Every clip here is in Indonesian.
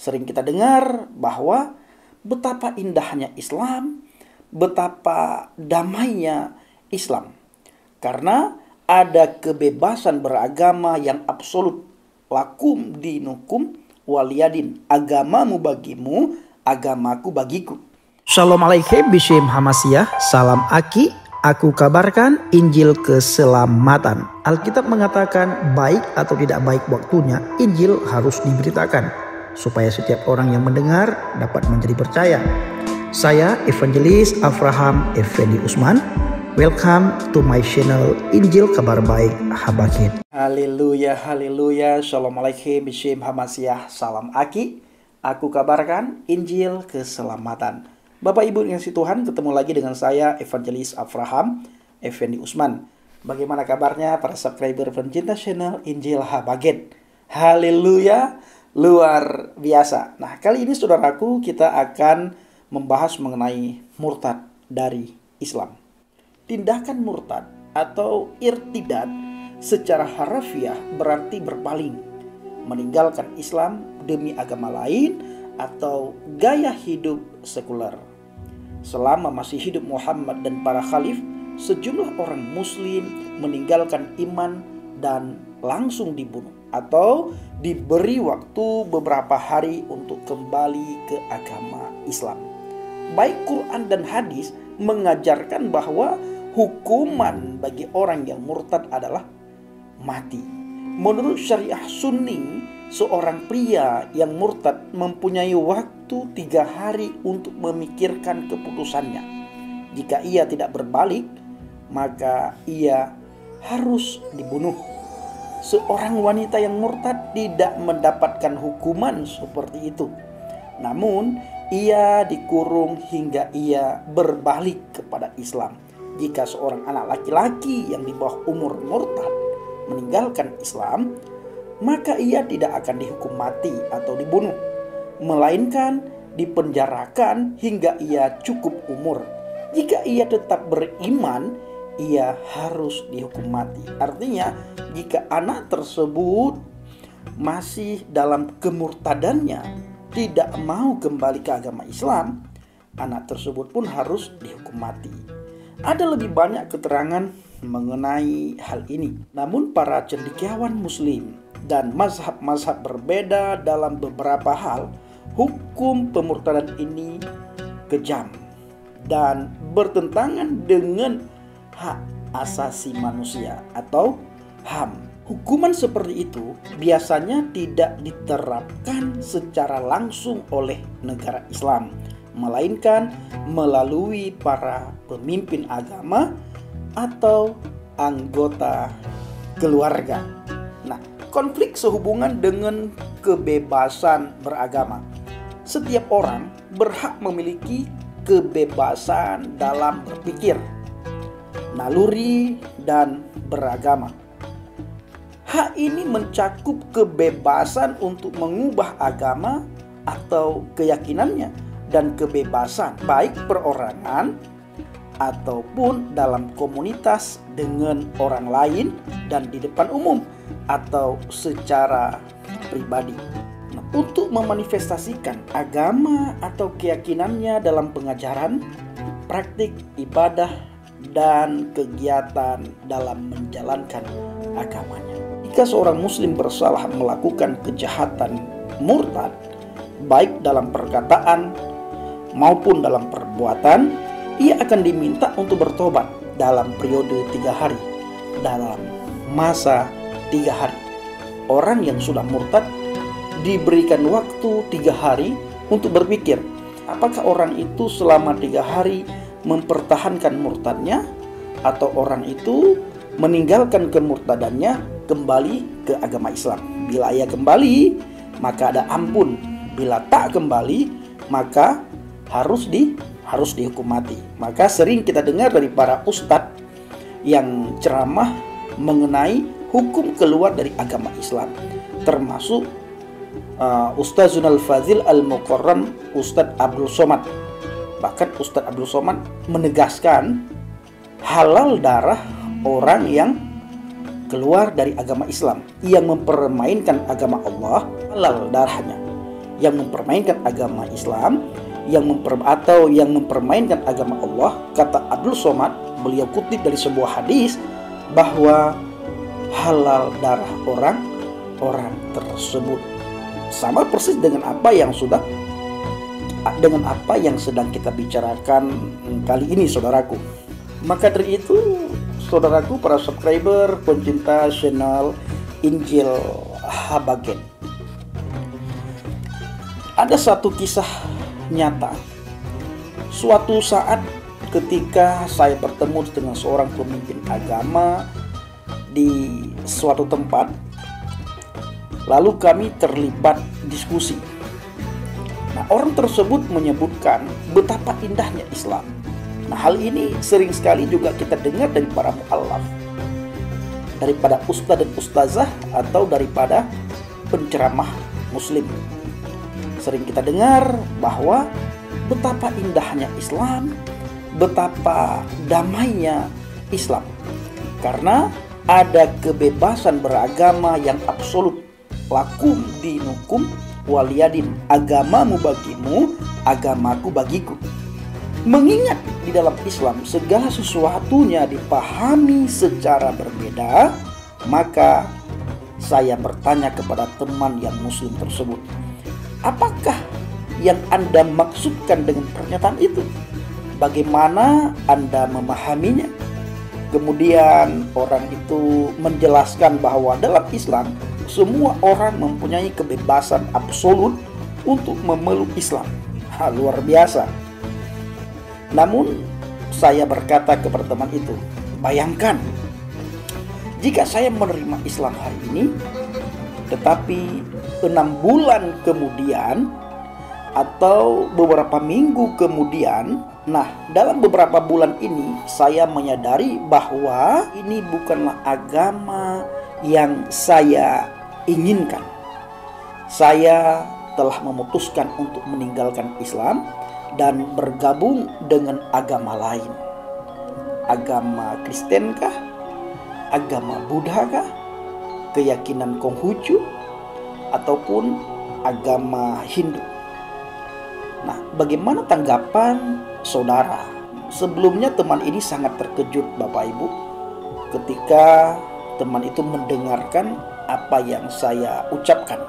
Sering kita dengar bahwa betapa indahnya Islam, betapa damainya Islam. Karena ada kebebasan beragama yang absolut. Lakum dinukum waliyadin. Agamamu bagimu, agamaku bagiku. Shalom alaikum bishim hamasiyah. Salam aki. Aku kabarkan Injil keselamatan. Alkitab mengatakan baik atau tidak baik waktunya, Injil harus diberitakan supaya setiap orang yang mendengar dapat menjadi percaya. Saya Evangelis Avraham Effendi Usman. Welcome to my channel Injil Kabar Baik Habakit. Haleluya, haleluya. Shalom alaikum bishim hamasiyah. Salam aki. Aku kabarkan Injil keselamatan. Bapak Ibu yang kasih Tuhan, ketemu lagi dengan saya Evangelis Avraham Effendi Usman. Bagaimana kabarnya para subscriber pencinta channel Injil Habakit? Haleluya, luar biasa. Nah, kali ini saudaraku kita akan membahas mengenai murtad dari Islam. Tindakan murtad atau irtidad secara harafiah berarti berpaling, meninggalkan Islam demi agama lain atau gaya hidup sekuler. Selama masih hidup Muhammad dan para khalif, sejumlah orang muslim meninggalkan iman dan langsung dibunuh atau diberi waktu beberapa hari untuk kembali ke agama Islam. Baik Quran dan hadis mengajarkan bahwa hukuman bagi orang yang murtad adalah mati. Menurut syariah Sunni, seorang pria yang murtad mempunyai waktu 3 hari untuk memikirkan keputusannya. Jika ia tidak berbalik, maka ia harus dibunuh. Seorang wanita yang murtad tidak mendapatkan hukuman seperti itu. Namun, ia dikurung hingga ia berbalik kepada Islam. Jika seorang anak laki-laki yang di bawah umur murtad meninggalkan Islam, maka ia tidak akan dihukum mati atau dibunuh, melainkan dipenjarakan hingga ia cukup umur. Jika ia tetap beriman, ia harus dihukum mati. Artinya, jika anak tersebut masih dalam kemurtadannya, tidak mau kembali ke agama Islam, anak tersebut pun harus dihukum mati. Ada lebih banyak keterangan mengenai hal ini. Namun para cendekiawan muslim dan mazhab-mazhab berbeda dalam beberapa hal, hukum pemurtadan ini kejam dan bertentangan dengan hak asasi manusia atau HAM. Hukuman seperti itu biasanya tidak diterapkan secara langsung oleh negara Islam, melainkan melalui para pemimpin agama atau anggota keluarga. Nah, konflik sehubungan dengan kebebasan beragama. Setiap orang berhak memiliki kebebasan dalam berpikir, naluri, dan beragama. Hak ini mencakup kebebasan untuk mengubah agama atau keyakinannya dan kebebasan baik perorangan ataupun dalam komunitas dengan orang lain dan di depan umum atau secara pribadi. Nah, untuk memanifestasikan agama atau keyakinannya dalam pengajaran, praktik ibadah, dan kegiatan dalam menjalankan agamanya. Jika seorang muslim bersalah melakukan kejahatan murtad, baik dalam perkataan maupun dalam perbuatan, ia akan diminta untuk bertobat dalam periode 3 hari, dalam masa 3 hari. Orang yang sudah murtad diberikan waktu 3 hari untuk berpikir, apakah orang itu selama 3 hari mempertahankan murtadnya, atau orang itu meninggalkan kemurtadannya kembali ke agama Islam. Bila ia kembali, maka ada ampun. Bila tak kembali, maka harus dihukum mati. Maka sering kita dengar dari para ustadz yang ceramah mengenai hukum keluar dari agama Islam, termasuk Ustazun Al-Fadhil Al-Mukarram Ustadz Abdul Somad. Bahkan Ustadz Abdul Somad menegaskan halal darah orang yang keluar dari agama Islam, yang mempermainkan agama Allah, halal darahnya. yang mempermainkan agama Islam, yang mempermainkan agama Allah. Kata Abdul Somad, beliau kutip dari sebuah hadis bahwa halal darah orang tersebut. Sama persis dengan apa yang sedang kita bicarakan kali ini, saudaraku. Maka dari itu, saudaraku, para subscriber, pencinta channel Injil Habagen, ada satu kisah nyata. Suatu saat ketika saya bertemu dengan seorang pemimpin agama di suatu tempat, lalu kami terlibat diskusi. Nah, orang tersebut menyebutkan betapa indahnya Islam. Nah, hal ini sering sekali juga kita dengar dari para mu'allaf, daripada ustadz dan ustazah, atau daripada penceramah muslim. Sering kita dengar bahwa betapa indahnya Islam, betapa damainya Islam, karena ada kebebasan beragama yang absolut. Lakum dinukum waliyadin, agamamu bagimu, agamaku bagiku. Mengingat di dalam Islam segala sesuatunya dipahami secara berbeda, maka saya bertanya kepada teman yang muslim tersebut, apakah yang Anda maksudkan dengan pernyataan itu? Bagaimana Anda memahaminya? Kemudian orang itu menjelaskan bahwa dalam Islam semua orang mempunyai kebebasan absolut untuk memeluk Islam. Luar biasa. Namun saya berkata kepada teman itu, bayangkan jika saya menerima Islam hari ini, tetapi 6 bulan kemudian atau beberapa minggu kemudian, nah dalam beberapa bulan ini saya menyadari bahwa ini bukanlah agama yang saya inginkan. Saya telah memutuskan untuk meninggalkan Islam dan bergabung dengan agama lain. Agama Kristen kah? Agama Buddha kah? Keyakinan Konghucu? Ataupun agama Hindu? Nah, bagaimana tanggapan saudara? Sebelumnya teman ini sangat terkejut, Bapak Ibu, ketika teman itu mendengarkan apa yang saya ucapkan.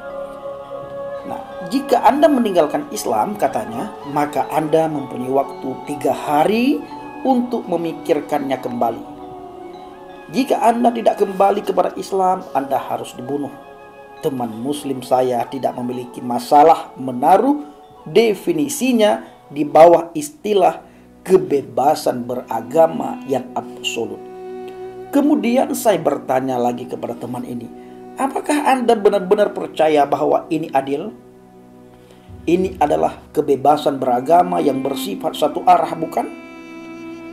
Nah, jika Anda meninggalkan Islam, katanya, maka Anda mempunyai waktu 3 hari untuk memikirkannya kembali. Jika Anda tidak kembali kepada Islam, Anda harus dibunuh. Teman muslim saya tidak memiliki masalah menaruh definisinya di bawah istilah kebebasan beragama yang absolut. Kemudian saya bertanya lagi kepada teman ini, apakah Anda benar-benar percaya bahwa ini adil? Ini adalah kebebasan beragama yang bersifat satu arah, bukan?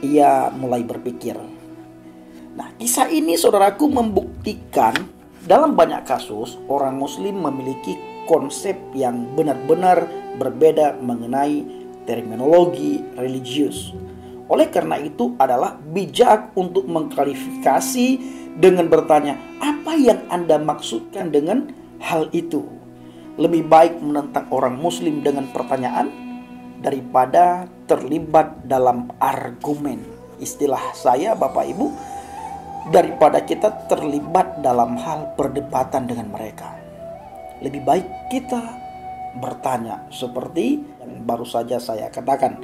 Ia mulai berpikir. Nah, kisah ini, saudaraku, membuktikan dalam banyak kasus orang muslim memiliki konsep yang benar-benar berbeda mengenai terminologi religius. Oleh karena itu adalah bijak untuk mengklarifikasi dengan bertanya, apa yang Anda maksudkan dengan hal itu? Lebih baik menentang orang muslim dengan pertanyaan daripada terlibat dalam argumen. Istilah saya, Bapak Ibu, daripada kita terlibat dalam hal perdebatan dengan mereka. Lebih baik kita bertanya seperti yang baru saja saya katakan.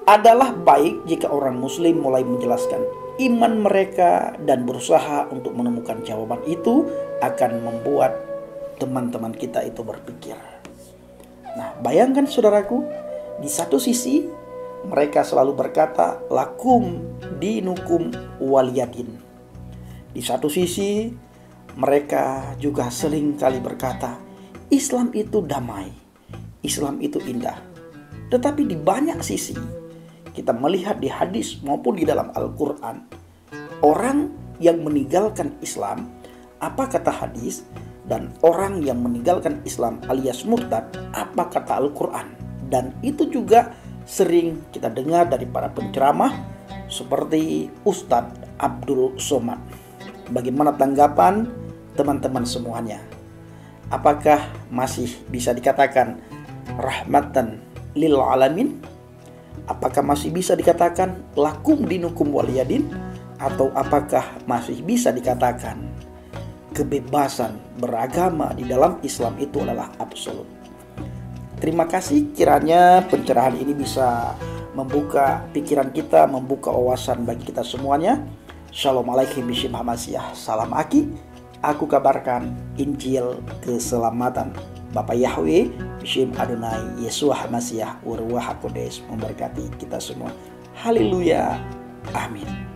Adalah baik jika orang muslim mulai menjelaskan iman mereka dan berusaha untuk menemukan jawaban itu akan membuat teman-teman kita itu berpikir. Nah, bayangkan saudaraku, di satu sisi mereka selalu berkata lakum dinukum waliyadin. Di satu sisi mereka juga sering kali berkata Islam itu damai, Islam itu indah. Tetapi di banyak sisi kita melihat di hadis maupun di dalam Al-Quran, orang yang meninggalkan Islam, apa kata hadis, dan orang yang meninggalkan Islam alias murtad, apa kata Al-Quran. Dan itu juga sering kita dengar dari para penceramah seperti Ustadz Abdul Somad. Bagaimana tanggapan teman-teman semuanya? Apakah masih bisa dikatakan rahmatan lil alamin? Apakah masih bisa dikatakan lakum dinukum waliyadin? Atau apakah masih bisa dikatakan kebebasan beragama di dalam Islam itu adalah absolut? Terima kasih, kiranya pencerahan ini bisa membuka pikiran kita, membuka wawasan bagi kita semuanya. Shalom alaikum bishim hamasiah. Salam Aki, aku kabarkan Injil keselamatan. Bapak Yahweh bishim Adonai Yesua Hamasiah Urwah Hakodes memberkati kita semua. Haleluya. Amin.